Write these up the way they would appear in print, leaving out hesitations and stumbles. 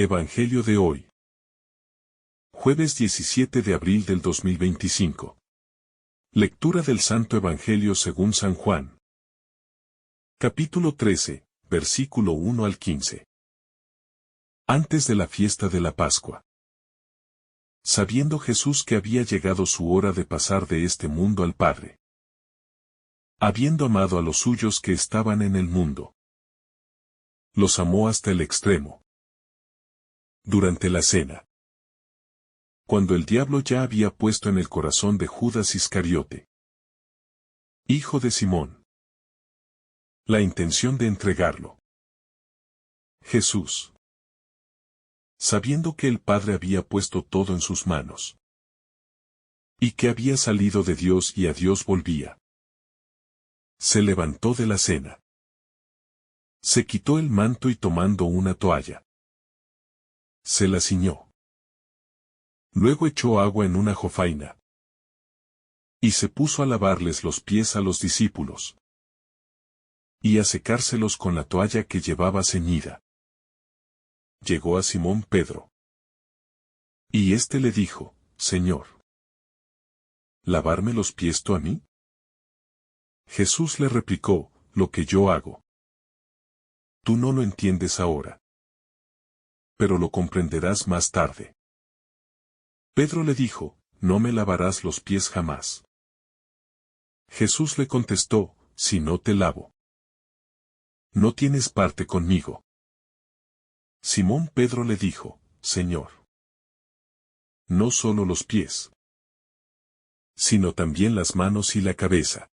Evangelio de hoy. Jueves 17 de abril del 2025. Lectura del Santo Evangelio según San Juan. Capítulo 13, versículo 1 al 15. Antes de la fiesta de la Pascua. Sabiendo Jesús que había llegado su hora de pasar de este mundo al Padre. Habiendo amado a los suyos que estaban en el mundo. Los amó hasta el extremo. Durante la cena. Cuando el diablo ya había puesto en el corazón de Judas Iscariote, hijo de Simón, la intención de entregarlo. Jesús, sabiendo que el Padre había puesto todo en sus manos, y que había salido de Dios y a Dios volvía, se levantó de la cena. Se quitó el manto y tomando una toalla, se la ciñó. Luego echó agua en una jofaina. Y se puso a lavarles los pies a los discípulos. Y a secárselos con la toalla que llevaba ceñida. Llegó a Simón Pedro. Y éste le dijo, Señor, ¿lavarme los pies tú a mí? Jesús le replicó, lo que yo hago. Tú no lo entiendes ahora. Pero lo comprenderás más tarde. Pedro le dijo, no me lavarás los pies jamás. Jesús le contestó, si no te lavo, no tienes parte conmigo. Simón Pedro le dijo, Señor, no solo los pies, sino también las manos y la cabeza.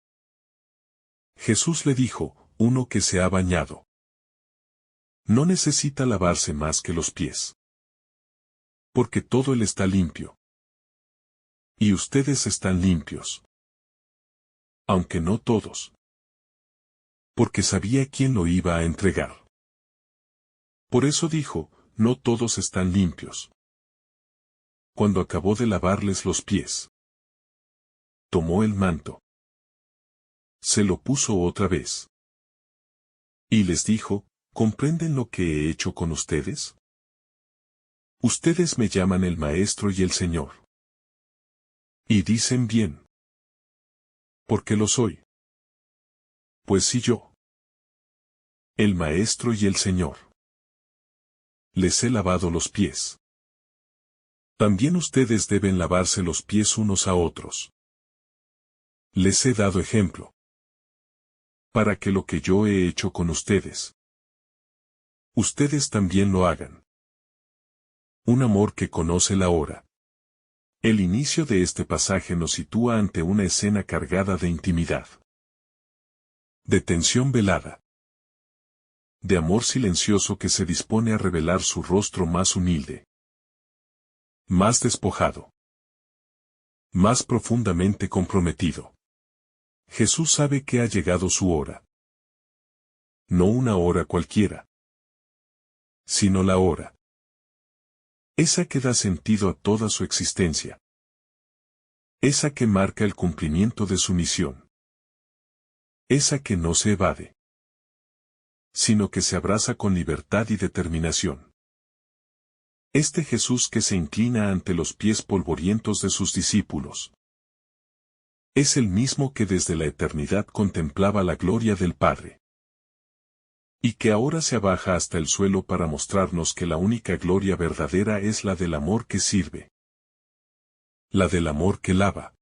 Jesús le dijo, uno que se ha bañado, no necesita lavarse más que los pies. Porque todo él está limpio. Y ustedes están limpios. Aunque no todos. Porque sabía quién lo iba a entregar. Por eso dijo, no todos están limpios. Cuando acabó de lavarles los pies, tomó el manto. Se lo puso otra vez. Y les dijo, ¿comprenden lo que he hecho con ustedes? Ustedes me llaman el Maestro y el Señor. Y dicen bien. Porque lo soy. Pues si yo, el Maestro y el Señor, les he lavado los pies, también ustedes deben lavarse los pies unos a otros. Les he dado ejemplo. Para que lo que yo he hecho con ustedes, ustedes también lo hagan. Un amor que conoce la hora. El inicio de este pasaje nos sitúa ante una escena cargada de intimidad. De tensión velada. De amor silencioso que se dispone a revelar su rostro más humilde. Más despojado. Más profundamente comprometido. Jesús sabe que ha llegado su hora. No una hora cualquiera, sino la hora. Esa que da sentido a toda su existencia. Esa que marca el cumplimiento de su misión. Esa que no se evade, sino que se abraza con libertad y determinación. Este Jesús que se inclina ante los pies polvorientos de sus discípulos. Es el mismo que desde la eternidad contemplaba la gloria del Padre. Y que ahora se abaja hasta el suelo para mostrarnos que la única gloria verdadera es la del amor que sirve. La del amor que lava.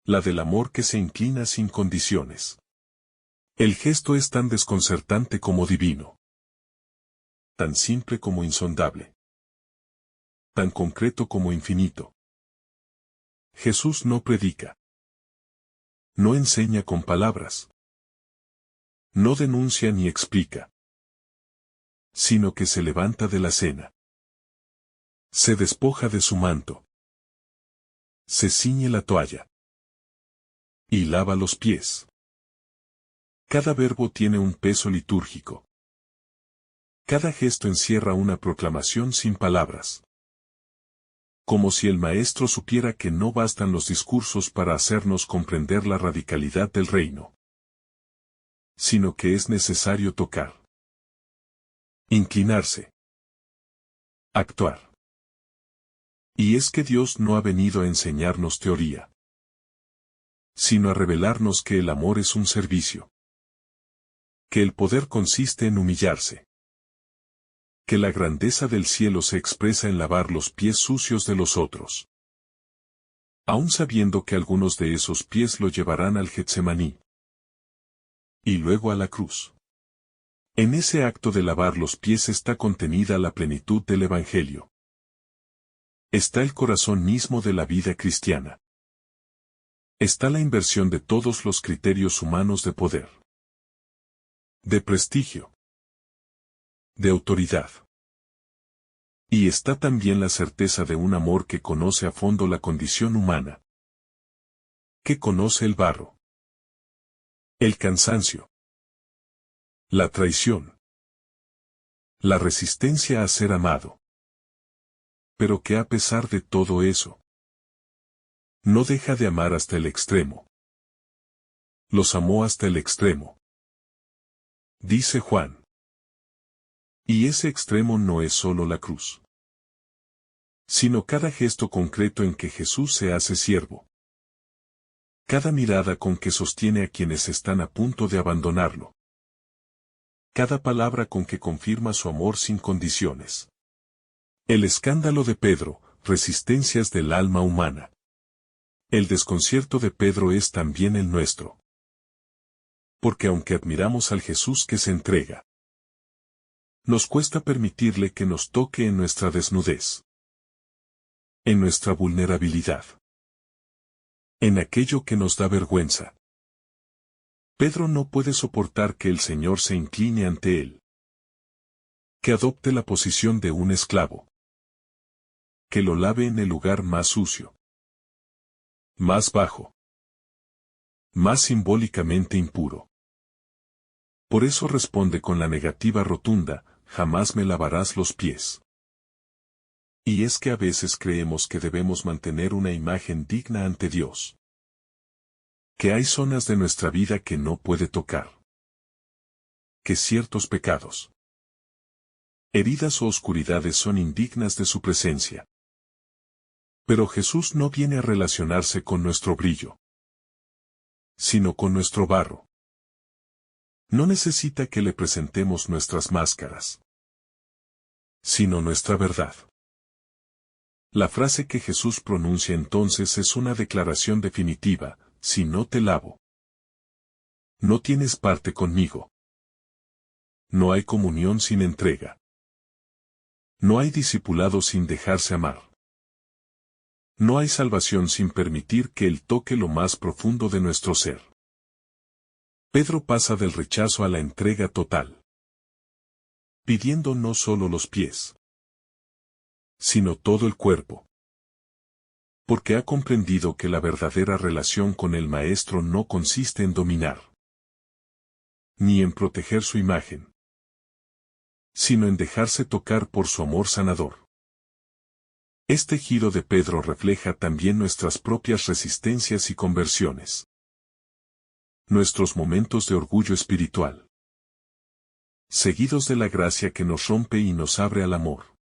La del amor que se inclina sin condiciones. El gesto es tan desconcertante como divino. Tan simple como insondable. Tan concreto como infinito. Jesús no predica. No enseña con palabras. No denuncia ni explica. Sino que se levanta de la cena. Se despoja de su manto. Se ciñe la toalla. Y lava los pies. Cada verbo tiene un peso litúrgico. Cada gesto encierra una proclamación sin palabras. Como si el Maestro supiera que no bastan los discursos para hacernos comprender la radicalidad del reino. Sino que es necesario tocar. Inclinarse. Actuar. Y es que Dios no ha venido a enseñarnos teoría, sino a revelarnos que el amor es un servicio, que el poder consiste en humillarse, que la grandeza del cielo se expresa en lavar los pies sucios de los otros, aun sabiendo que algunos de esos pies lo llevarán al Getsemaní y luego a la cruz. En ese acto de lavar los pies está contenida la plenitud del Evangelio. Está el corazón mismo de la vida cristiana. Está la inversión de todos los criterios humanos de poder, de prestigio, de autoridad. Y está también la certeza de un amor que conoce a fondo la condición humana, que conoce el barro, el cansancio, la traición, la resistencia a ser amado. Pero que a pesar de todo eso, no deja de amar hasta el extremo. Los amó hasta el extremo, dice Juan. Y ese extremo no es solo la cruz, sino cada gesto concreto en que Jesús se hace siervo. Cada mirada con que sostiene a quienes están a punto de abandonarlo. Cada palabra con que confirma su amor sin condiciones. El escándalo de Pedro, resistencias del alma humana. El desconcierto de Pedro es también el nuestro. Porque aunque admiramos al Jesús que se entrega, nos cuesta permitirle que nos toque en nuestra desnudez, en nuestra vulnerabilidad, en aquello que nos da vergüenza. Pedro no puede soportar que el Señor se incline ante él, que adopte la posición de un esclavo, que lo lave en el lugar más sucio, más bajo, más simbólicamente impuro. Por eso responde con la negativa rotunda: jamás me lavarás los pies. Y es que a veces creemos que debemos mantener una imagen digna ante Dios, que hay zonas de nuestra vida que no puede tocar, que ciertos pecados, heridas o oscuridades son indignas de su presencia. Pero Jesús no viene a relacionarse con nuestro brillo, sino con nuestro barro. No necesita que le presentemos nuestras máscaras, sino nuestra verdad. La frase que Jesús pronuncia entonces es una declaración definitiva: si no te lavo, no tienes parte conmigo. No hay comunión sin entrega. No hay discipulado sin dejarse amar. No hay salvación sin permitir que Él toque lo más profundo de nuestro ser. Pedro pasa del rechazo a la entrega total, pidiendo no solo los pies, sino todo el cuerpo. Porque ha comprendido que la verdadera relación con el Maestro no consiste en dominar, ni en proteger su imagen, sino en dejarse tocar por su amor sanador. Este giro de Pedro refleja también nuestras propias resistencias y conversiones. Nuestros momentos de orgullo espiritual, seguidos de la gracia que nos rompe y nos abre al amor.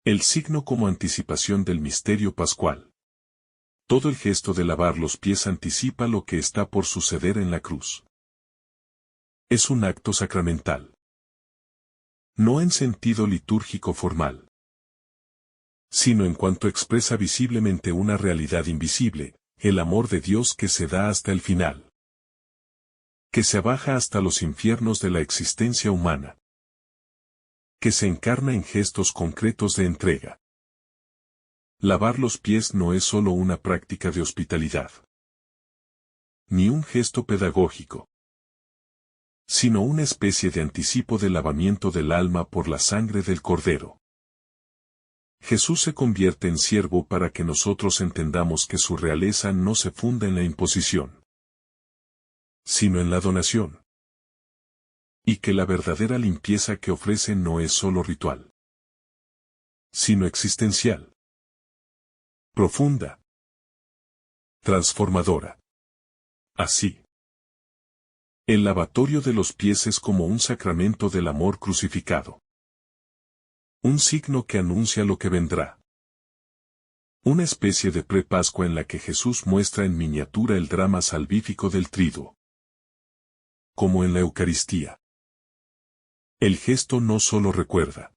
El signo como anticipación del misterio pascual. Todo el gesto de lavar los pies anticipa lo que está por suceder en la cruz. Es un acto sacramental, no en sentido litúrgico formal, sino en cuanto expresa visiblemente una realidad invisible: el amor de Dios que se da hasta el final, que se abaja hasta los infiernos de la existencia humana, que se encarna en gestos concretos de entrega. Lavar los pies no es solo una práctica de hospitalidad, ni un gesto pedagógico, sino una especie de anticipo del lavamiento del alma por la sangre del Cordero. Jesús se convierte en siervo para que nosotros entendamos que su realeza no se funda en la imposición, sino en la donación. Y que la verdadera limpieza que ofrece no es solo ritual, sino existencial, profunda, transformadora. Así, el lavatorio de los pies es como un sacramento del amor crucificado. Un signo que anuncia lo que vendrá. Una especie de pre-Pascua en la que Jesús muestra en miniatura el drama salvífico del triduo. Como en la Eucaristía. El gesto no solo recuerda,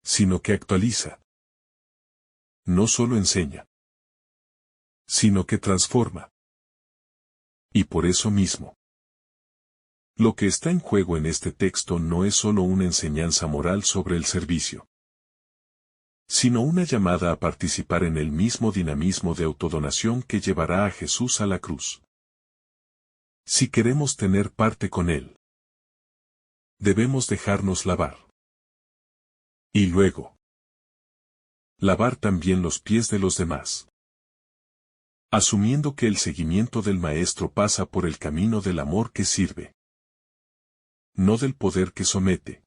sino que actualiza. No solo enseña, sino que transforma. Y por eso mismo, lo que está en juego en este texto no es solo una enseñanza moral sobre el servicio, sino una llamada a participar en el mismo dinamismo de autodonación que llevará a Jesús a la cruz. Si queremos tener parte con Él, debemos dejarnos lavar. Y luego, lavar también los pies de los demás. Asumiendo que el seguimiento del Maestro pasa por el camino del amor que sirve, no del poder que somete.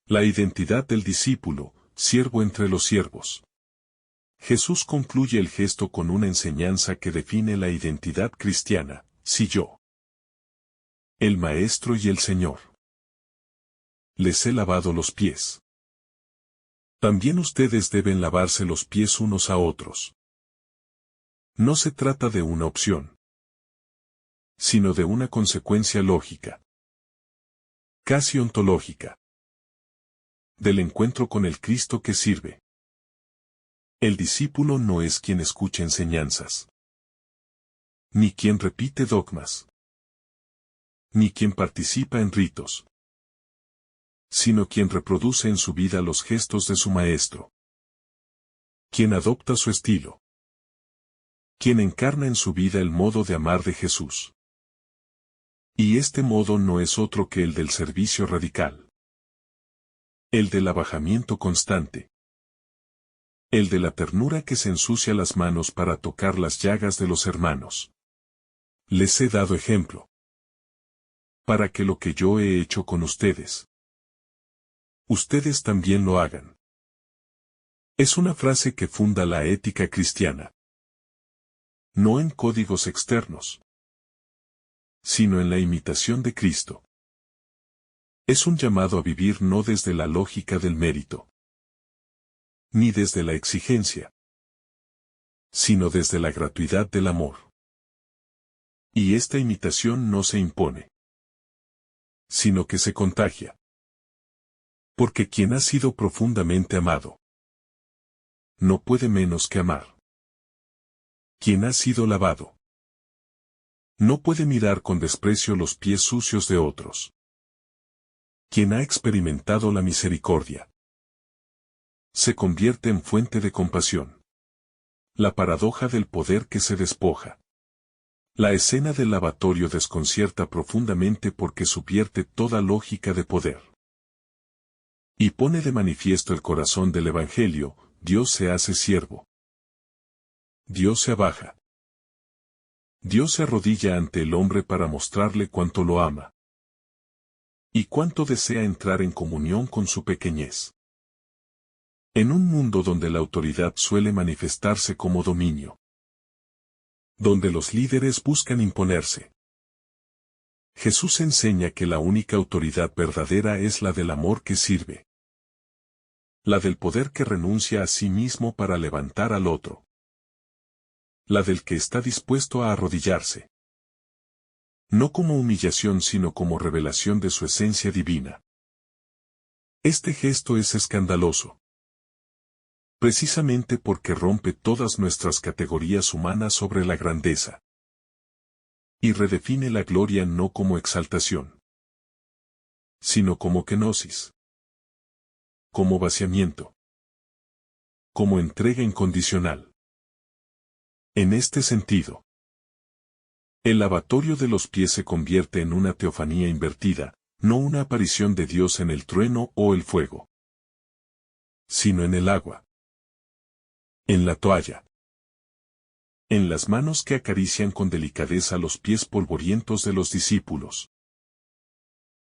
La identidad del discípulo, siervo entre los siervos. Jesús concluye el gesto con una enseñanza que define la identidad cristiana: si yo, el Maestro y el Señor, les he lavado los pies, también ustedes deben lavarse los pies unos a otros. No se trata de una opción, sino de una consecuencia lógica, casi ontológica, del encuentro con el Cristo que sirve. El discípulo no es quien escucha enseñanzas, ni quien repite dogmas, ni quien participa en ritos, sino quien reproduce en su vida los gestos de su Maestro, quien adopta su estilo, quien encarna en su vida el modo de amar de Jesús. Y este modo no es otro que el del servicio radical, el del abajamiento constante, el de la ternura que se ensucia las manos para tocar las llagas de los hermanos. Les he dado ejemplo, para que lo que yo he hecho con ustedes, ustedes también lo hagan. Es una frase que funda la ética cristiana, no en códigos externos, sino en la imitación de Cristo. Es un llamado a vivir no desde la lógica del mérito, ni desde la exigencia, sino desde la gratuidad del amor. Y esta imitación no se impone, sino que se contagia. Porque quien ha sido profundamente amado, no puede menos que amar. Quien ha sido lavado, no puede mirar con desprecio los pies sucios de otros. Quien ha experimentado la misericordia, se convierte en fuente de compasión. La paradoja del poder que se despoja. La escena del lavatorio desconcierta profundamente porque subvierte toda lógica de poder. Y pone de manifiesto el corazón del Evangelio: Dios se hace siervo. Dios se abaja. Dios se arrodilla ante el hombre para mostrarle cuánto lo ama. Y cuánto desea entrar en comunión con su pequeñez. En un mundo donde la autoridad suele manifestarse como dominio, donde los líderes buscan imponerse, Jesús enseña que la única autoridad verdadera es la del amor que sirve, la del poder que renuncia a sí mismo para levantar al otro, la del que está dispuesto a arrodillarse, no como humillación sino como revelación de su esencia divina. Este gesto es escandaloso, precisamente porque rompe todas nuestras categorías humanas sobre la grandeza, y redefine la gloria no como exaltación, sino como kenosis, como vaciamiento, como entrega incondicional. En este sentido, el lavatorio de los pies se convierte en una teofanía invertida, no una aparición de Dios en el trueno o el fuego, sino en el agua, en la toalla, en las manos que acarician con delicadeza los pies polvorientos de los discípulos.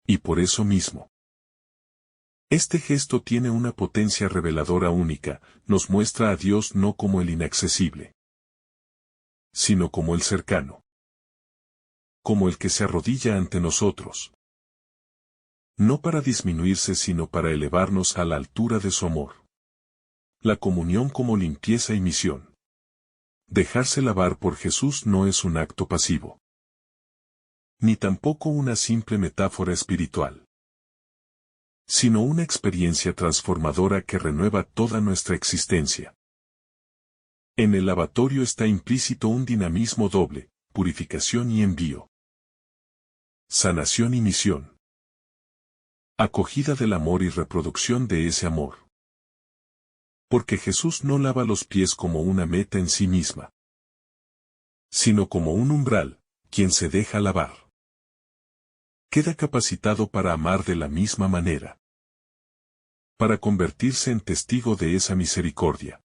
Y por eso mismo, este gesto tiene una potencia reveladora única: nos muestra a Dios no como el inaccesible, sino como el cercano, como el que se arrodilla ante nosotros. No para disminuirse sino para elevarnos a la altura de su amor. La comunión como limpieza y misión. Dejarse lavar por Jesús no es un acto pasivo. Ni tampoco una simple metáfora espiritual. Sino una experiencia transformadora que renueva toda nuestra existencia. En el lavatorio está implícito un dinamismo doble, purificación y envío. Sanación y misión. Acogida del amor y reproducción de ese amor. Porque Jesús no lava los pies como una meta en sí misma, sino como un umbral, quien se deja lavar. Queda capacitado para amar de la misma manera. Para convertirse en testigo de esa misericordia.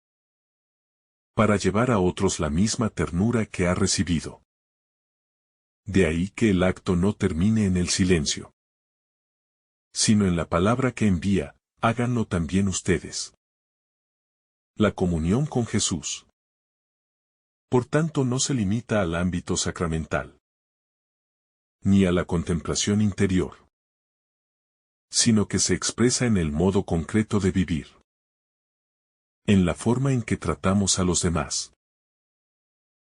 Para llevar a otros la misma ternura que ha recibido. De ahí que el acto no termine en el silencio, sino en la palabra que envía, háganlo también ustedes. La comunión con Jesús. Por tanto no se limita al ámbito sacramental, ni a la contemplación interior, sino que se expresa en el modo concreto de vivir. En la forma en que tratamos a los demás.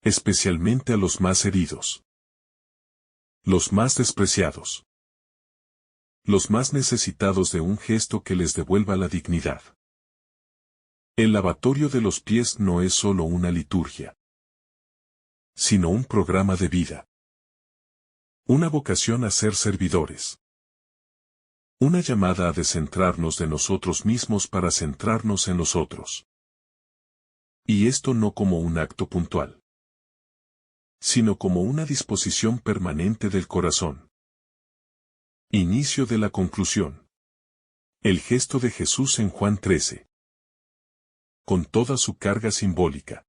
Especialmente a los más heridos. Los más despreciados. Los más necesitados de un gesto que les devuelva la dignidad. El lavatorio de los pies no es solo una liturgia, sino un programa de vida. Una vocación a ser servidores. Una llamada a descentrarnos de nosotros mismos para centrarnos en los otros. Y esto no como un acto puntual, sino como una disposición permanente del corazón. Inicio de la conclusión. El gesto de Jesús en Juan 13. Con toda su carga simbólica,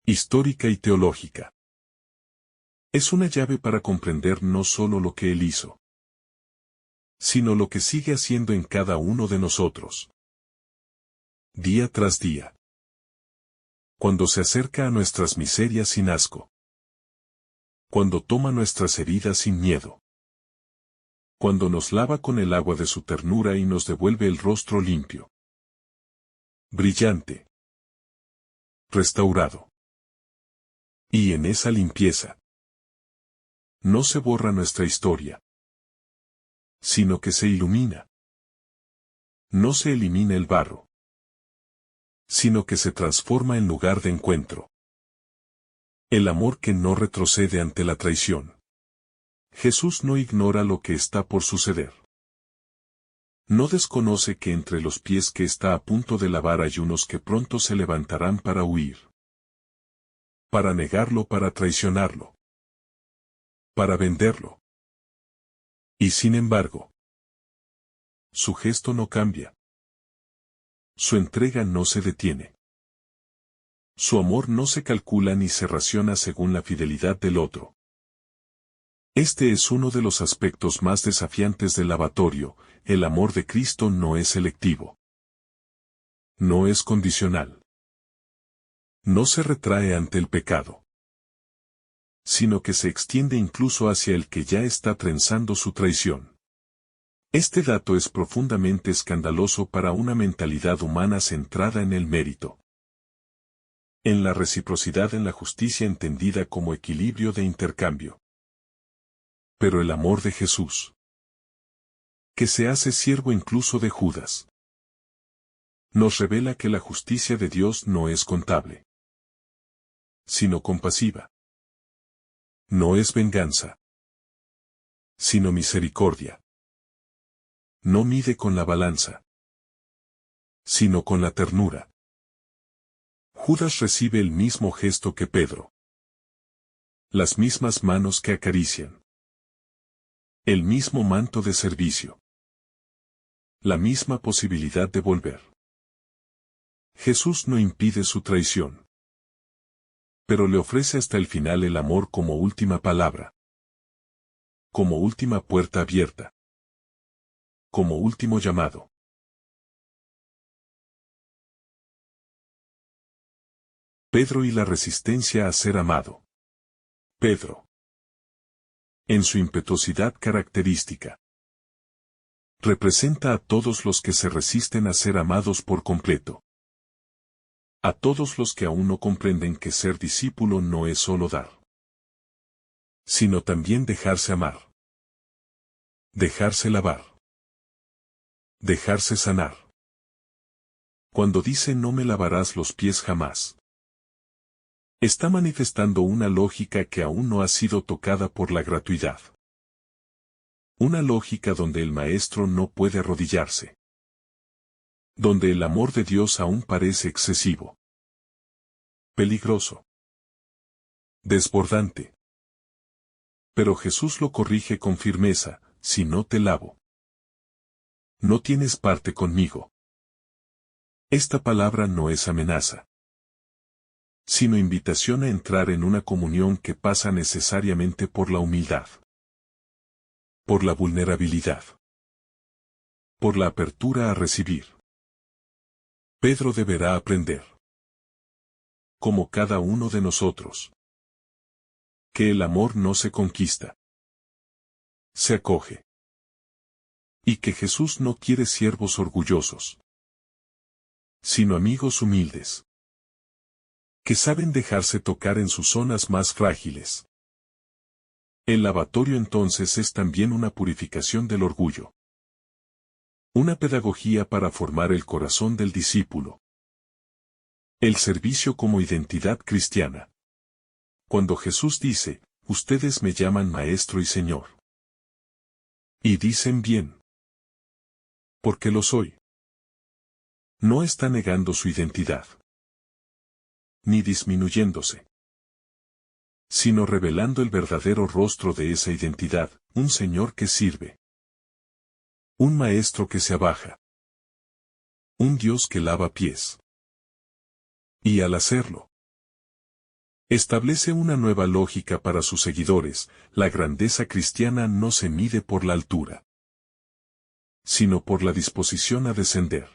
histórica y teológica. Es una llave para comprender no solo lo que Él hizo, sino lo que sigue haciendo en cada uno de nosotros. Día tras día. Cuando se acerca a nuestras miserias sin asco. Cuando toma nuestras heridas sin miedo. Cuando nos lava con el agua de su ternura y nos devuelve el rostro limpio. Brillante. Restaurado. Y en esa limpieza. No se borra nuestra historia, sino que se ilumina. No se elimina el barro, sino que se transforma en lugar de encuentro. El amor que no retrocede ante la traición. Jesús no ignora lo que está por suceder. No desconoce que entre los pies que está a punto de lavar hay unos que pronto se levantarán para huir. Para negarlo, para traicionarlo. Para venderlo. Y sin embargo, su gesto no cambia. Su entrega no se detiene. Su amor no se calcula ni se raciona según la fidelidad del otro. Este es uno de los aspectos más desafiantes del lavatorio. El amor de Cristo no es selectivo. No es condicional. No se retrae ante el pecado, sino que se extiende incluso hacia el que ya está trenzando su traición. Este dato es profundamente escandaloso para una mentalidad humana centrada en el mérito. En la reciprocidad, en la justicia entendida como equilibrio de intercambio. Pero el amor de Jesús, que se hace siervo incluso de Judas, nos revela que la justicia de Dios no es contable, sino compasiva. No es venganza, sino misericordia. No mide con la balanza, sino con la ternura. Judas recibe el mismo gesto que Pedro. Las mismas manos que acarician. El mismo manto de servicio. La misma posibilidad de volver. Jesús no impide su traición, pero le ofrece hasta el final el amor como última palabra. Como última puerta abierta. Como último llamado. Pedro y la resistencia a ser amado. Pedro, en su impetuosidad característica, Representa a todos los que se resisten a ser amados por completo. A todos los que aún no comprenden que ser discípulo no es solo dar, sino también dejarse amar, dejarse lavar, dejarse sanar. Cuando dice no me lavarás los pies jamás, está manifestando una lógica que aún no ha sido tocada por la gratuidad. Una lógica donde el maestro no puede arrodillarse. Donde el amor de Dios aún parece excesivo. Peligroso. Desbordante. Pero Jesús lo corrige con firmeza: si no te lavo, no tienes parte conmigo. Esta palabra no es amenaza, sino invitación a entrar en una comunión que pasa necesariamente por la humildad, por la vulnerabilidad, por la apertura a recibir. Pedro deberá aprender, como cada uno de nosotros, que el amor no se conquista, se acoge. Y que Jesús no quiere siervos orgullosos, sino amigos humildes, que saben dejarse tocar en sus zonas más frágiles. El lavatorio entonces es también una purificación del orgullo. Una pedagogía para formar el corazón del discípulo. El servicio como identidad cristiana. Cuando Jesús dice, ustedes me llaman Maestro y Señor. Y dicen bien. Porque lo soy. No está negando su identidad, ni disminuyéndose, sino revelando el verdadero rostro de esa identidad: un Señor que sirve, un Maestro que se abaja, un Dios que lava pies. Y al hacerlo, establece una nueva lógica para sus seguidores: la grandeza cristiana no se mide por la altura, sino por la disposición a descender.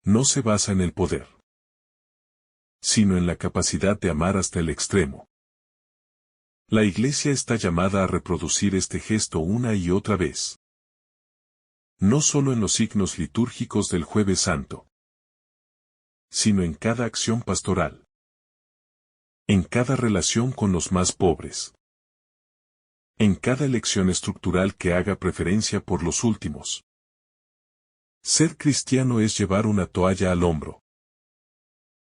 No se basa en el poder, sino en la capacidad de amar hasta el extremo. La Iglesia está llamada a reproducir este gesto una y otra vez. No solo en los signos litúrgicos del Jueves Santo, sino en cada acción pastoral, en cada relación con los más pobres, en cada elección estructural que haga preferencia por los últimos. Ser cristiano es llevar una toalla al hombro,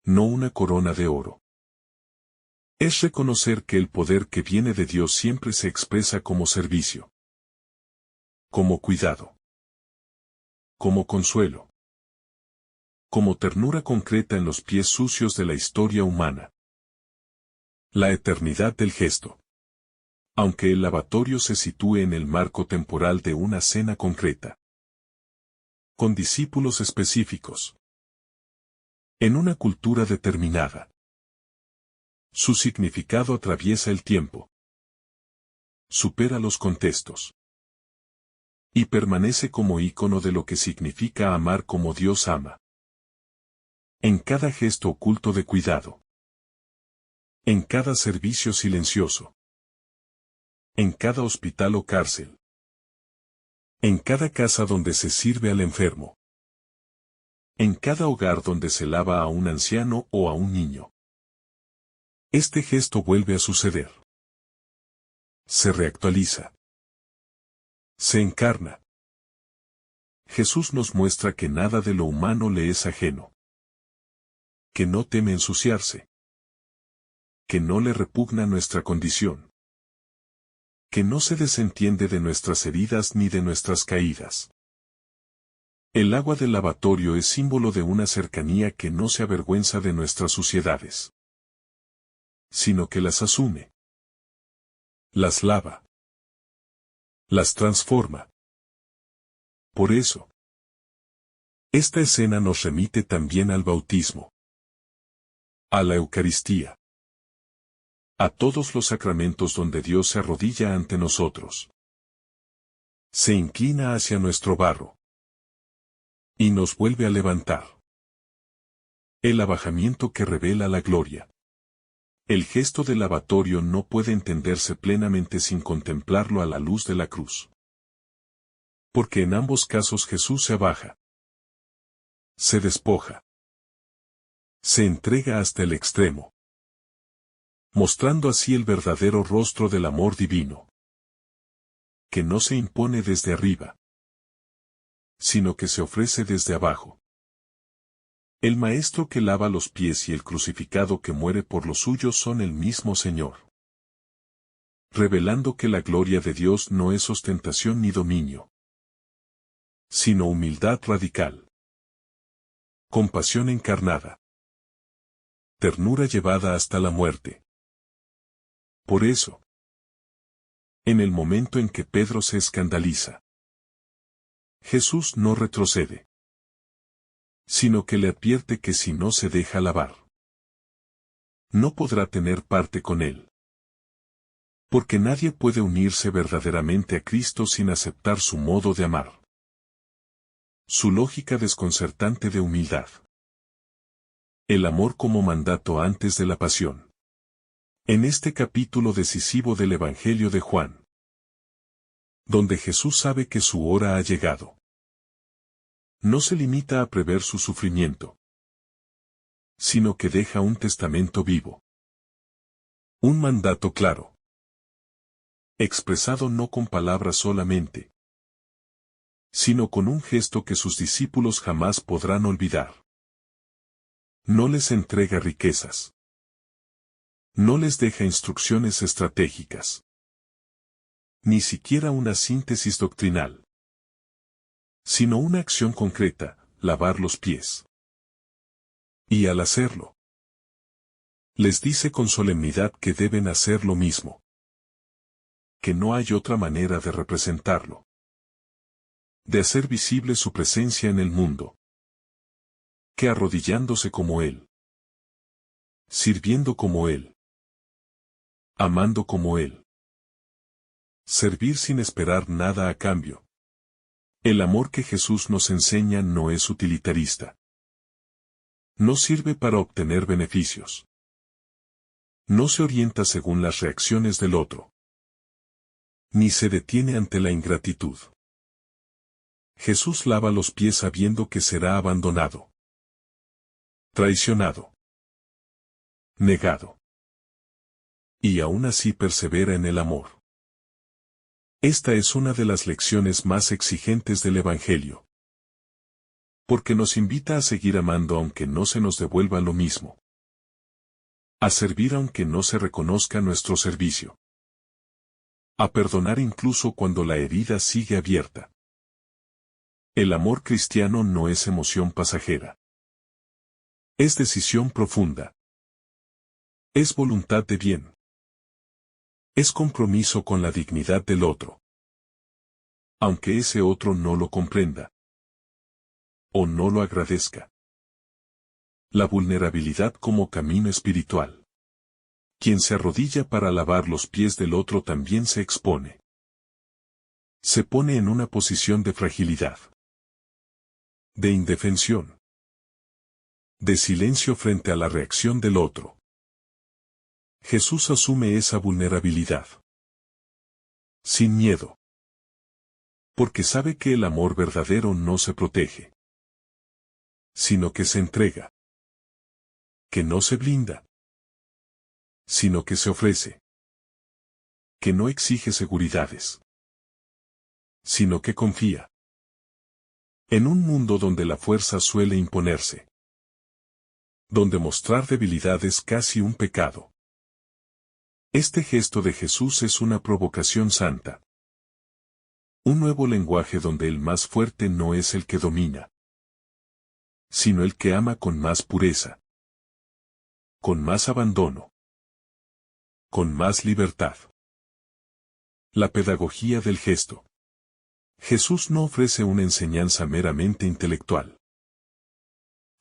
no una corona de oro. Es reconocer que el poder que viene de Dios siempre se expresa como servicio, como cuidado, como consuelo, como ternura concreta en los pies sucios de la historia humana. La eternidad del gesto. Aunque el lavatorio se sitúe en el marco temporal de una cena concreta, con discípulos específicos, en una cultura determinada, su significado atraviesa el tiempo, supera los contextos, y permanece como ícono de lo que significa amar como Dios ama. En cada gesto oculto de cuidado, en cada servicio silencioso, en cada hospital o cárcel, en cada casa donde se sirve al enfermo, en cada hogar donde se lava a un anciano o a un niño. Este gesto vuelve a suceder. Se reactualiza. Se encarna. Jesús nos muestra que nada de lo humano le es ajeno. Que no teme ensuciarse. Que no le repugna nuestra condición. Que no se desentiende de nuestras heridas ni de nuestras caídas. El agua del lavatorio es símbolo de una cercanía que no se avergüenza de nuestras suciedades, sino que las asume, las lava, las transforma. Por eso, esta escena nos remite también al bautismo, a la Eucaristía, a todos los sacramentos donde Dios se arrodilla ante nosotros, se inclina hacia nuestro barro y nos vuelve a levantar. El abajamiento que revela la gloria. El gesto del lavatorio no puede entenderse plenamente sin contemplarlo a la luz de la cruz. Porque en ambos casos Jesús se abaja, se despoja, se entrega hasta el extremo, mostrando así el verdadero rostro del amor divino, que no se impone desde arriba, sino que se ofrece desde abajo. El Maestro que lava los pies y el crucificado que muere por los suyos son el mismo Señor, revelando que la gloria de Dios no es ostentación ni dominio, sino humildad radical, compasión encarnada, ternura llevada hasta la muerte. Por eso, en el momento en que Pedro se escandaliza, Jesús no retrocede, sino que le advierte que si no se deja lavar, no podrá tener parte con él. Porque nadie puede unirse verdaderamente a Cristo sin aceptar su modo de amar, su lógica desconcertante de humildad. El amor como mandato antes de la pasión. En este capítulo decisivo del Evangelio de Juan, donde Jesús sabe que su hora ha llegado, no se limita a prever su sufrimiento, sino que deja un testamento vivo. Un mandato claro, expresado no con palabras solamente, sino con un gesto que sus discípulos jamás podrán olvidar. No les entrega riquezas. No les deja instrucciones estratégicas. Ni siquiera una síntesis doctrinal. Sino una acción concreta, lavar los pies. Y al hacerlo, les dice con solemnidad que deben hacer lo mismo. Que no hay otra manera de representarlo. De hacer visible su presencia en el mundo. Que arrodillándose como Él. Sirviendo como Él. Amando como Él. Servir sin esperar nada a cambio. El amor que Jesús nos enseña no es utilitarista. No sirve para obtener beneficios. No se orienta según las reacciones del otro. Ni se detiene ante la ingratitud. Jesús lava los pies sabiendo que será abandonado. Traicionado. Negado. Y aún así persevera en el amor. Esta es una de las lecciones más exigentes del Evangelio. Porque nos invita a seguir amando aunque no se nos devuelva lo mismo. A servir aunque no se reconozca nuestro servicio. A perdonar incluso cuando la herida sigue abierta. El amor cristiano no es emoción pasajera. Es decisión profunda. Es voluntad de bien. Es compromiso con la dignidad del otro. Aunque ese otro no lo comprenda. O no lo agradezca. La vulnerabilidad como camino espiritual. Quien se arrodilla para lavar los pies del otro también se expone. Se pone en una posición de fragilidad. De indefensión. De silencio frente a la reacción del otro. Jesús asume esa vulnerabilidad. Sin miedo. Porque sabe que el amor verdadero no se protege. Sino que se entrega. Que no se blinda. Sino que se ofrece. Que no exige seguridades. Sino que confía. En un mundo donde la fuerza suele imponerse. Donde mostrar debilidad es casi un pecado. Este gesto de Jesús es una provocación santa. Un nuevo lenguaje donde el más fuerte no es el que domina, sino el que ama con más pureza, con más abandono, con más libertad. La pedagogía del gesto. Jesús no ofrece una enseñanza meramente intelectual,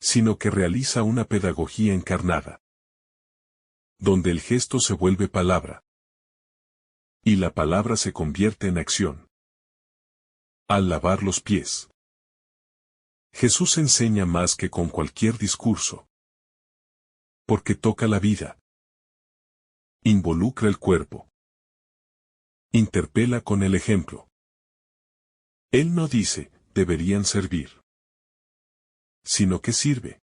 sino que realiza una pedagogía encarnada, donde el gesto se vuelve palabra, y la palabra se convierte en acción. Al lavar los pies, Jesús enseña más que con cualquier discurso, porque toca la vida, involucra el cuerpo, interpela con el ejemplo, Él no dice, deberían servir, sino que sirve.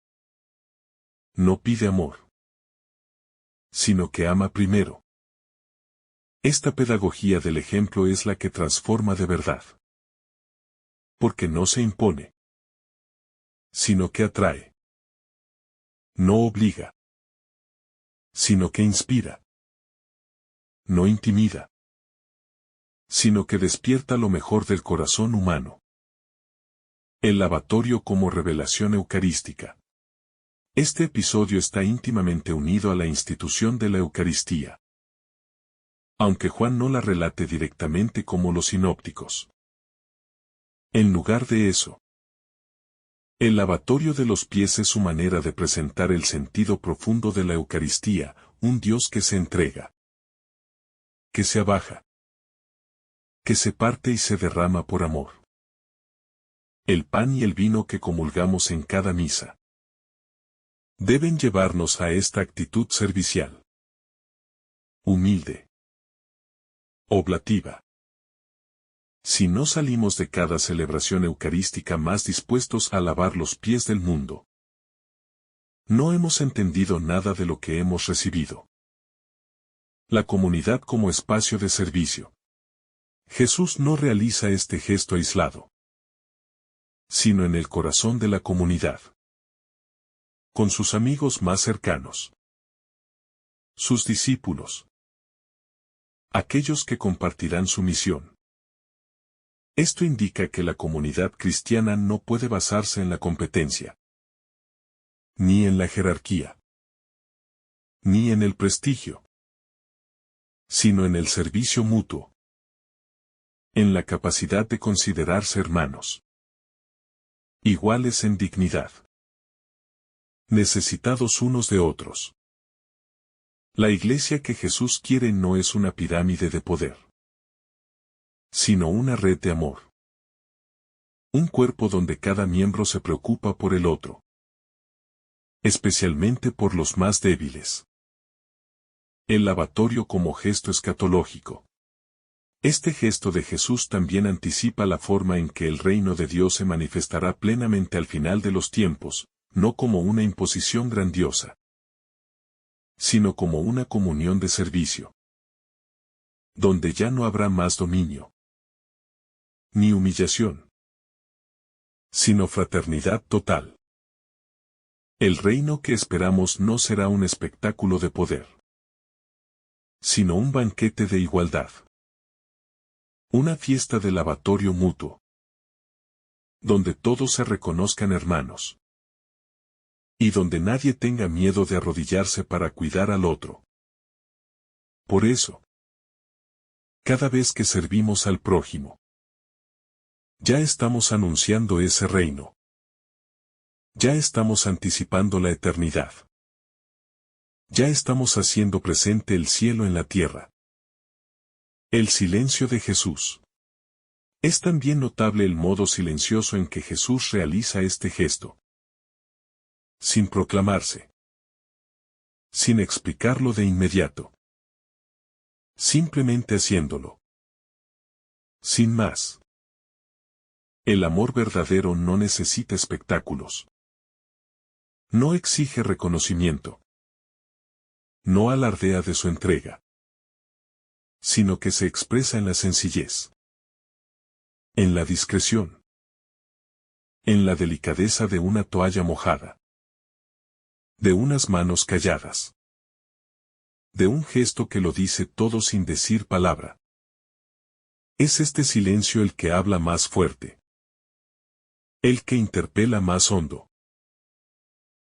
No pide amor, sino que ama primero. Esta pedagogía del ejemplo es la que transforma de verdad. Porque no se impone, sino que atrae. No obliga, sino que inspira. No intimida, sino que despierta lo mejor del corazón humano. El lavatorio como revelación eucarística. Este episodio está íntimamente unido a la institución de la Eucaristía. Aunque Juan no la relate directamente como los sinópticos. En lugar de eso, el lavatorio de los pies es su manera de presentar el sentido profundo de la Eucaristía, un Dios que se entrega, que se abaja, que se parte y se derrama por amor. El pan y el vino que comulgamos en cada misa deben llevarnos a esta actitud servicial, humilde, oblativa. Si no salimos de cada celebración eucarística más dispuestos a lavar los pies del mundo, no hemos entendido nada de lo que hemos recibido. La comunidad como espacio de servicio. Jesús no realiza este gesto aislado, sino en el corazón de la comunidad, con sus amigos más cercanos, sus discípulos, aquellos que compartirán su misión. Esto indica que la comunidad cristiana no puede basarse en la competencia, ni en la jerarquía, ni en el prestigio, sino en el servicio mutuo, en la capacidad de considerarse hermanos, iguales en dignidad, necesitados unos de otros. La iglesia que Jesús quiere no es una pirámide de poder, sino una red de amor. Un cuerpo donde cada miembro se preocupa por el otro, especialmente por los más débiles. El lavatorio como gesto escatológico. Este gesto de Jesús también anticipa la forma en que el reino de Dios se manifestará plenamente al final de los tiempos, no como una imposición grandiosa, sino como una comunión de servicio, donde ya no habrá más dominio, ni humillación, sino fraternidad total. El reino que esperamos no será un espectáculo de poder, sino un banquete de igualdad. Una fiesta de lavatorio mutuo, donde todos se reconozcan hermanos, y donde nadie tenga miedo de arrodillarse para cuidar al otro. Por eso, cada vez que servimos al prójimo, ya estamos anunciando ese reino. Ya estamos anticipando la eternidad. Ya estamos haciendo presente el cielo en la tierra. El silencio de Jesús. Es también notable el modo silencioso en que Jesús realiza este gesto. Sin proclamarse. Sin explicarlo de inmediato. Simplemente haciéndolo. Sin más. El amor verdadero no necesita espectáculos. No exige reconocimiento. No alardea de su entrega, sino que se expresa en la sencillez, en la discreción, en la delicadeza de una toalla mojada, de unas manos calladas, de un gesto que lo dice todo sin decir palabra. Es este silencio el que habla más fuerte, el que interpela más hondo,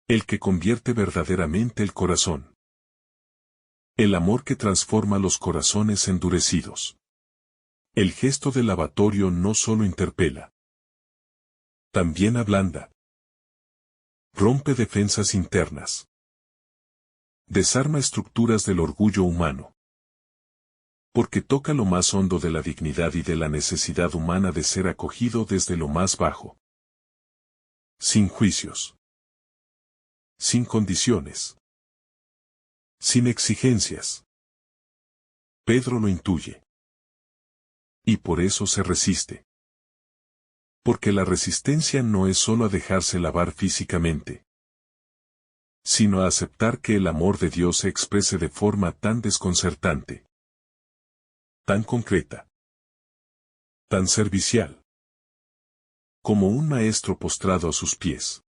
el que convierte verdaderamente el corazón. El amor que transforma los corazones endurecidos. El gesto del lavatorio no solo interpela, también ablanda. Rompe defensas internas. Desarma estructuras del orgullo humano. Porque toca lo más hondo de la dignidad y de la necesidad humana de ser acogido desde lo más bajo. Sin juicios. Sin condiciones. Sin exigencias. Pedro lo intuye. Y por eso se resiste. Porque la resistencia no es solo a dejarse lavar físicamente, sino a aceptar que el amor de Dios se exprese de forma tan desconcertante, tan concreta, tan servicial, como un maestro postrado a sus pies.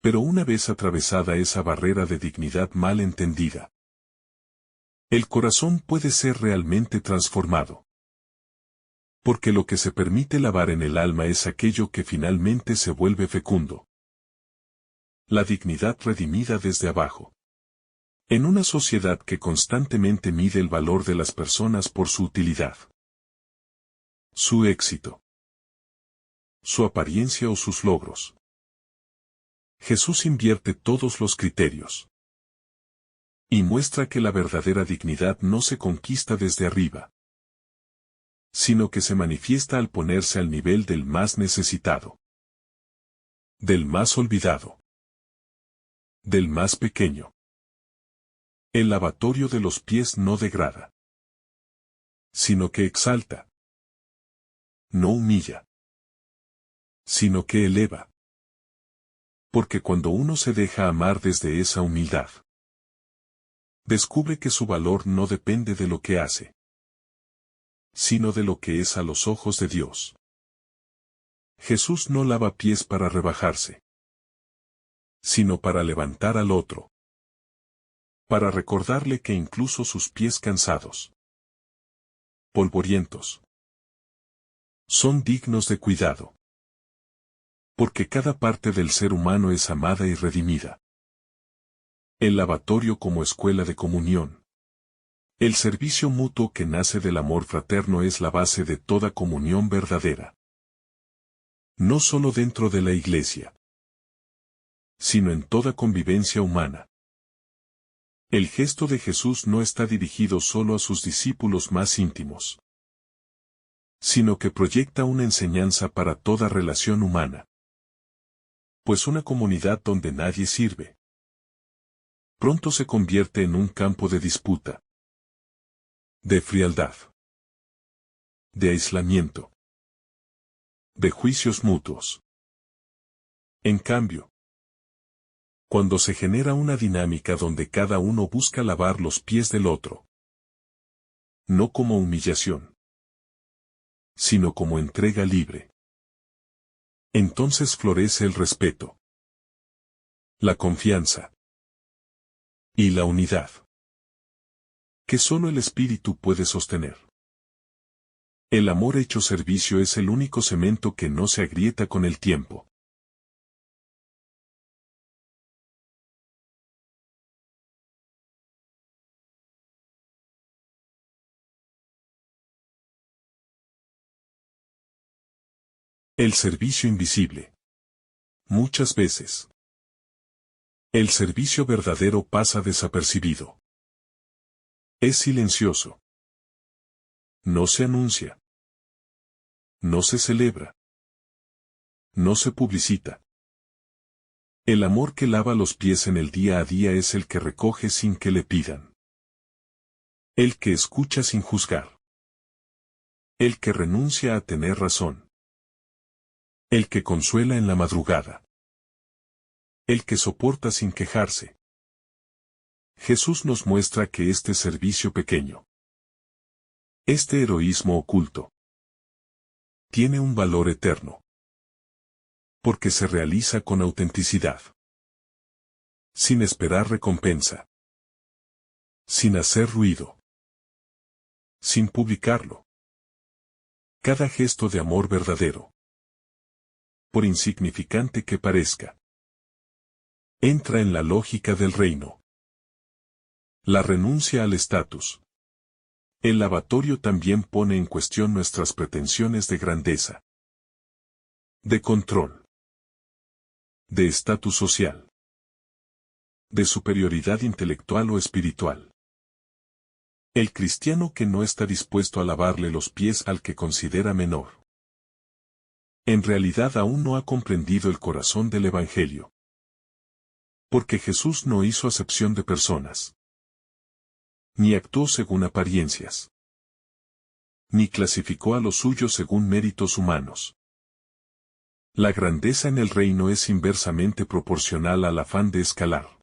Pero una vez atravesada esa barrera de dignidad mal entendida, el corazón puede ser realmente transformado. Porque lo que se permite lavar en el alma es aquello que finalmente se vuelve fecundo. La dignidad redimida desde abajo. En una sociedad que constantemente mide el valor de las personas por su utilidad, su éxito, su apariencia o sus logros, Jesús invierte todos los criterios y muestra que la verdadera dignidad no se conquista desde arriba, sino que se manifiesta al ponerse al nivel del más necesitado, del más olvidado, del más pequeño. El lavatorio de los pies no degrada, sino que exalta. No humilla, sino que eleva. Porque cuando uno se deja amar desde esa humildad, descubre que su valor no depende de lo que hace, sino de lo que es a los ojos de Dios. Jesús no lava pies para rebajarse, sino para levantar al otro, para recordarle que incluso sus pies cansados, polvorientos, son dignos de cuidado. Porque cada parte del ser humano es amada y redimida. El lavatorio como escuela de comunión. El servicio mutuo que nace del amor fraterno es la base de toda comunión verdadera. No solo dentro de la iglesia, sino en toda convivencia humana. El gesto de Jesús no está dirigido solo a sus discípulos más íntimos, sino que proyecta una enseñanza para toda relación humana. Pues una comunidad donde nadie sirve, pronto se convierte en un campo de disputa, de frialdad, de aislamiento, de juicios mutuos. En cambio, cuando se genera una dinámica donde cada uno busca lavar los pies del otro, no como humillación, sino como entrega libre, entonces florece el respeto, la confianza y la unidad, que solo el Espíritu puede sostener. El amor hecho servicio es el único cemento que no se agrieta con el tiempo. El servicio invisible. Muchas veces, el servicio verdadero pasa desapercibido. Es silencioso. No se anuncia. No se celebra. No se publicita. El amor que lava los pies en el día a día es el que recoge sin que le pidan. El que escucha sin juzgar. El que renuncia a tener razón. El que consuela en la madrugada. El que soporta sin quejarse. Jesús nos muestra que este servicio pequeño, este heroísmo oculto, tiene un valor eterno. Porque se realiza con autenticidad. Sin esperar recompensa. Sin hacer ruido. Sin publicarlo. Cada gesto de amor verdadero, por insignificante que parezca, entra en la lógica del reino. La renuncia al estatus. El lavatorio también pone en cuestión nuestras pretensiones de grandeza, de control, de estatus social, de superioridad intelectual o espiritual. El cristiano que no está dispuesto a lavarle los pies al que considera menor, en realidad aún no ha comprendido el corazón del Evangelio. Porque Jesús no hizo acepción de personas, ni actuó según apariencias, ni clasificó a los suyos según méritos humanos. La grandeza en el reino es inversamente proporcional al afán de escalar.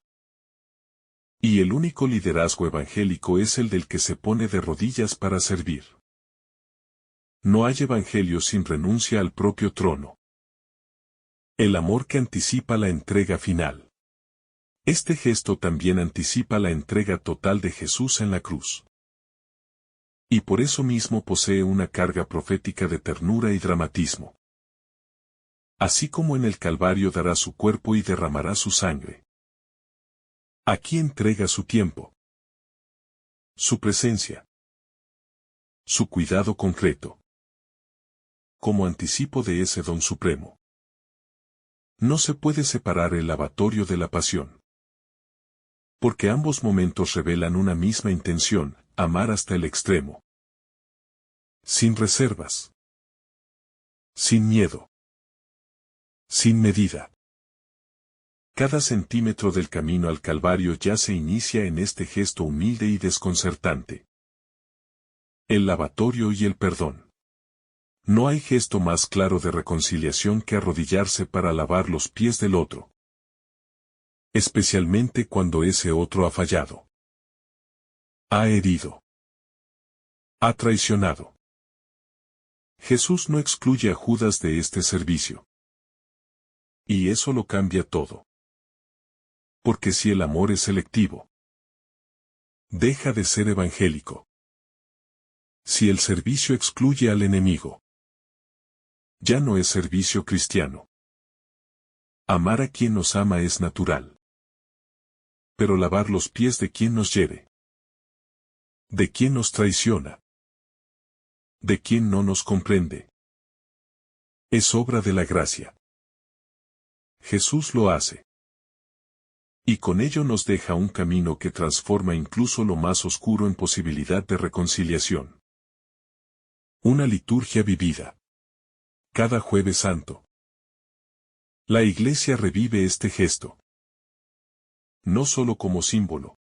Y el único liderazgo evangélico es el del que se pone de rodillas para servir. No hay evangelio sin renuncia al propio trono. El amor que anticipa la entrega final. Este gesto también anticipa la entrega total de Jesús en la cruz. Y por eso mismo posee una carga profética de ternura y dramatismo. Así como en el Calvario dará su cuerpo y derramará su sangre. Aquí entrega su tiempo, su presencia, su cuidado concreto, como anticipo de ese don supremo. No se puede separar el lavatorio de la pasión. Porque ambos momentos revelan una misma intención, amar hasta el extremo. Sin reservas. Sin miedo. Sin medida. Cada centímetro del camino al Calvario ya se inicia en este gesto humilde y desconcertante. El lavatorio y el perdón. No hay gesto más claro de reconciliación que arrodillarse para lavar los pies del otro. Especialmente cuando ese otro ha fallado. Ha herido. Ha traicionado. Jesús no excluye a Judas de este servicio. Y eso lo cambia todo. Porque si el amor es selectivo, deja de ser evangélico. Si el servicio excluye al enemigo, ya no es servicio cristiano. Amar a quien nos ama es natural. Pero lavar los pies de quien nos hiere, de quien nos traiciona, de quien no nos comprende, es obra de la gracia. Jesús lo hace. Y con ello nos deja un camino que transforma incluso lo más oscuro en posibilidad de reconciliación. Una liturgia vivida. Cada Jueves Santo. La Iglesia revive este gesto. No solo como símbolo,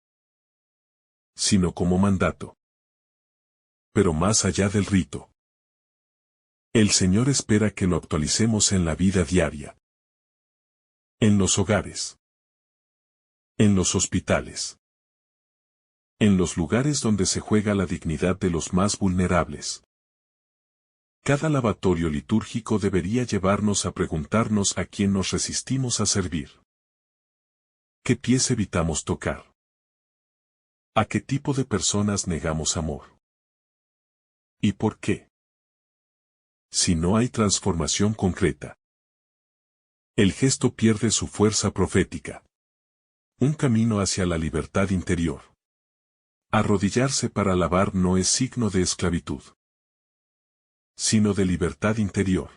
sino como mandato. Pero más allá del rito. El Señor espera que lo actualicemos en la vida diaria. En los hogares. En los hospitales. En los lugares donde se juega la dignidad de los más vulnerables. Cada lavatorio litúrgico debería llevarnos a preguntarnos a quién nos resistimos a servir. ¿Qué pies evitamos tocar? ¿A qué tipo de personas negamos amor? ¿Y por qué? Si no hay transformación concreta, el gesto pierde su fuerza profética. Un camino hacia la libertad interior. Arrodillarse para alabar no es signo de esclavitud, sino de libertad interior.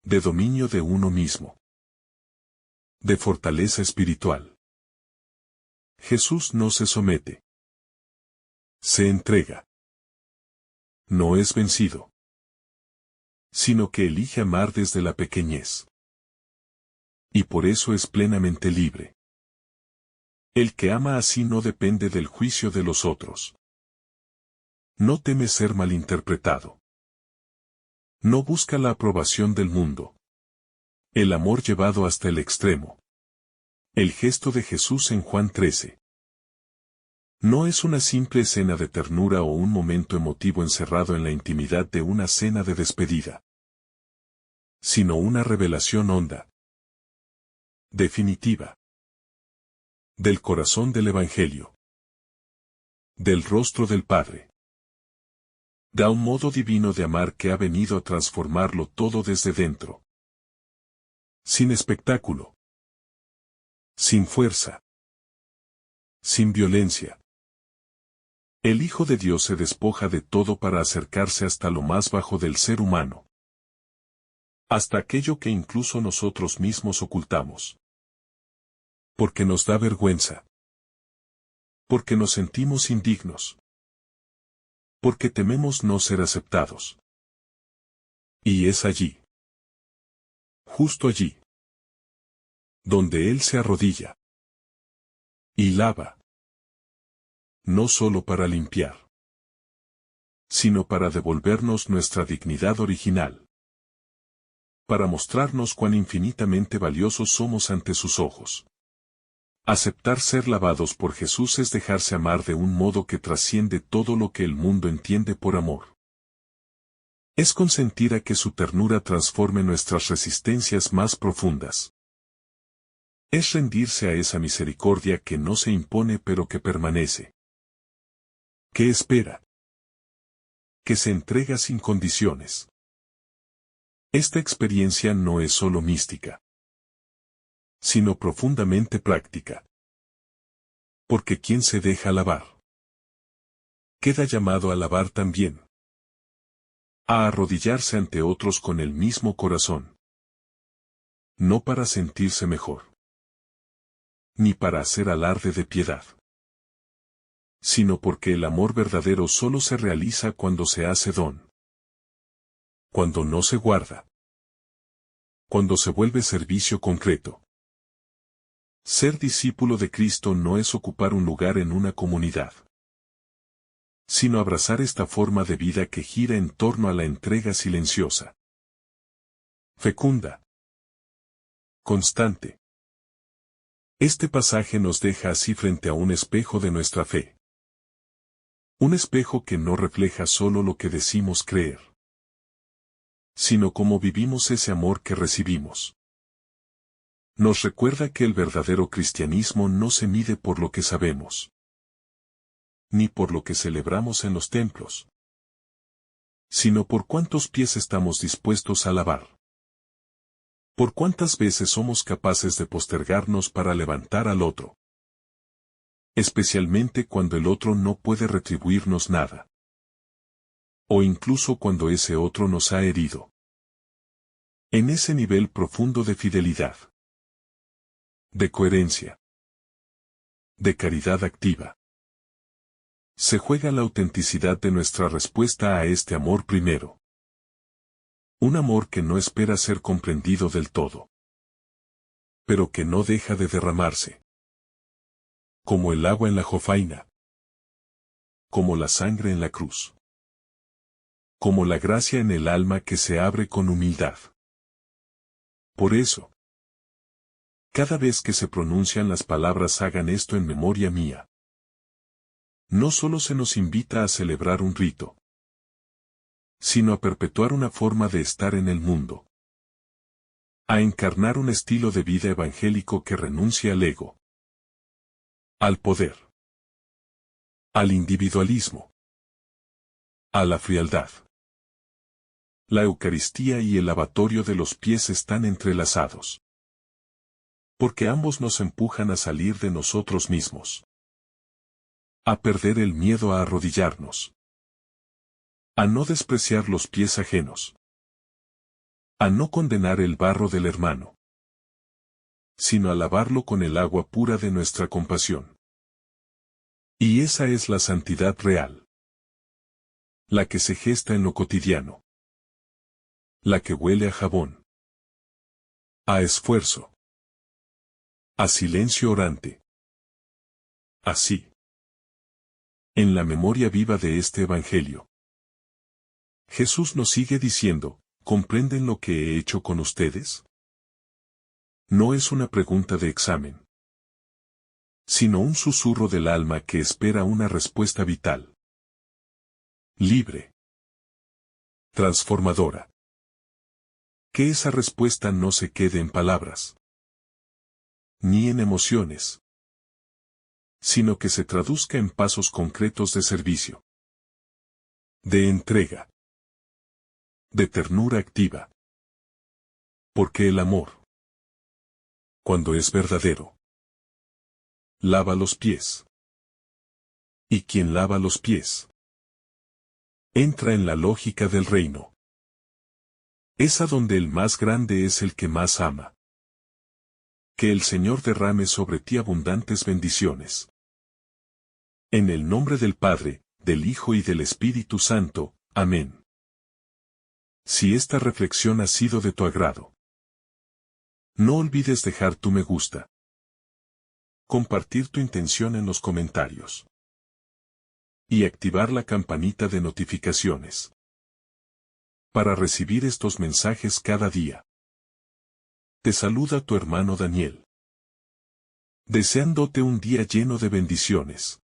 De dominio de uno mismo. De fortaleza espiritual. Jesús no se somete. Se entrega. No es vencido. Sino que elige amar desde la pequeñez. Y por eso es plenamente libre. El que ama así no depende del juicio de los otros. No teme ser malinterpretado. No busca la aprobación del mundo. El amor llevado hasta el extremo. El gesto de Jesús en Juan 13. No es una simple escena de ternura o un momento emotivo encerrado en la intimidad de una cena de despedida. Sino una revelación honda. Definitiva. Del corazón del Evangelio. Del rostro del Padre. Da un modo divino de amar que ha venido a transformarlo todo desde dentro. Sin espectáculo. Sin fuerza. Sin violencia. El Hijo de Dios se despoja de todo para acercarse hasta lo más bajo del ser humano. Hasta aquello que incluso nosotros mismos ocultamos. Porque nos da vergüenza. Porque nos sentimos indignos. Porque tememos no ser aceptados. Y es allí. Justo allí. Donde Él se arrodilla. Y lava. No solo para limpiar. Sino para devolvernos nuestra dignidad original. para mostrarnos cuán infinitamente valiosos somos ante sus ojos. Aceptar ser lavados por Jesús es dejarse amar de un modo que trasciende todo lo que el mundo entiende por amor. Es consentir a que su ternura transforme nuestras resistencias más profundas. Es rendirse a esa misericordia que no se impone pero que permanece. ¿Qué espera? Que se entrega sin condiciones. Esta experiencia no es solo mística, sino profundamente práctica. Porque quien se deja lavar, queda llamado a lavar también. A arrodillarse ante otros con el mismo corazón. No para sentirse mejor, ni para hacer alarde de piedad, sino porque el amor verdadero solo se realiza cuando se hace don. Cuando no se guarda. Cuando se vuelve servicio concreto. Ser discípulo de Cristo no es ocupar un lugar en una comunidad, sino abrazar esta forma de vida que gira en torno a la entrega silenciosa, fecunda, constante. Este pasaje nos deja así frente a un espejo de nuestra fe. Un espejo que no refleja solo lo que decimos creer, sino cómo vivimos ese amor que recibimos. Nos recuerda que el verdadero cristianismo no se mide por lo que sabemos, ni por lo que celebramos en los templos, sino por cuántos pies estamos dispuestos a lavar. Por cuántas veces somos capaces de postergarnos para levantar al otro. Especialmente cuando el otro no puede retribuirnos nada. O incluso cuando ese otro nos ha herido. En ese nivel profundo de fidelidad. De coherencia. De caridad activa. Se juega la autenticidad de nuestra respuesta a este amor primero. Un amor que no espera ser comprendido del todo, pero que no deja de derramarse. Como el agua en la jofaina. Como la sangre en la cruz. Como la gracia en el alma que se abre con humildad. Por eso, cada vez que se pronuncian las palabras hagan esto en memoria mía. No solo se nos invita a celebrar un rito, sino a perpetuar una forma de estar en el mundo. A encarnar un estilo de vida evangélico que renuncia al ego, al poder, al individualismo, a la frialdad. La Eucaristía y el lavatorio de los pies están entrelazados. Porque ambos nos empujan a salir de nosotros mismos. A perder el miedo a arrodillarnos. A no despreciar los pies ajenos. A no condenar el barro del hermano. Sino a lavarlo con el agua pura de nuestra compasión. Y esa es la santidad real. La que se gesta en lo cotidiano. La que huele a jabón. A esfuerzo. A silencio orante. Así. En la memoria viva de este Evangelio. Jesús nos sigue diciendo, ¿comprenden lo que he hecho con ustedes? No es una pregunta de examen, sino un susurro del alma que espera una respuesta vital. Libre. Transformadora. Que esa respuesta no se quede en palabras, ni en emociones, sino que se traduzca en pasos concretos de servicio, de entrega, de ternura activa. Porque el amor, cuando es verdadero, lava los pies. Y quien lava los pies, entra en la lógica del reino. Es a donde el más grande es el que más ama. Que el Señor derrame sobre ti abundantes bendiciones. En el nombre del Padre, del Hijo y del Espíritu Santo. Amén. Si esta reflexión ha sido de tu agrado, no olvides dejar tu me gusta. Compartir tu intención en los comentarios. Y activar la campanita de notificaciones. Para recibir estos mensajes cada día. Te saluda tu hermano Daniel. Deseándote un día lleno de bendiciones.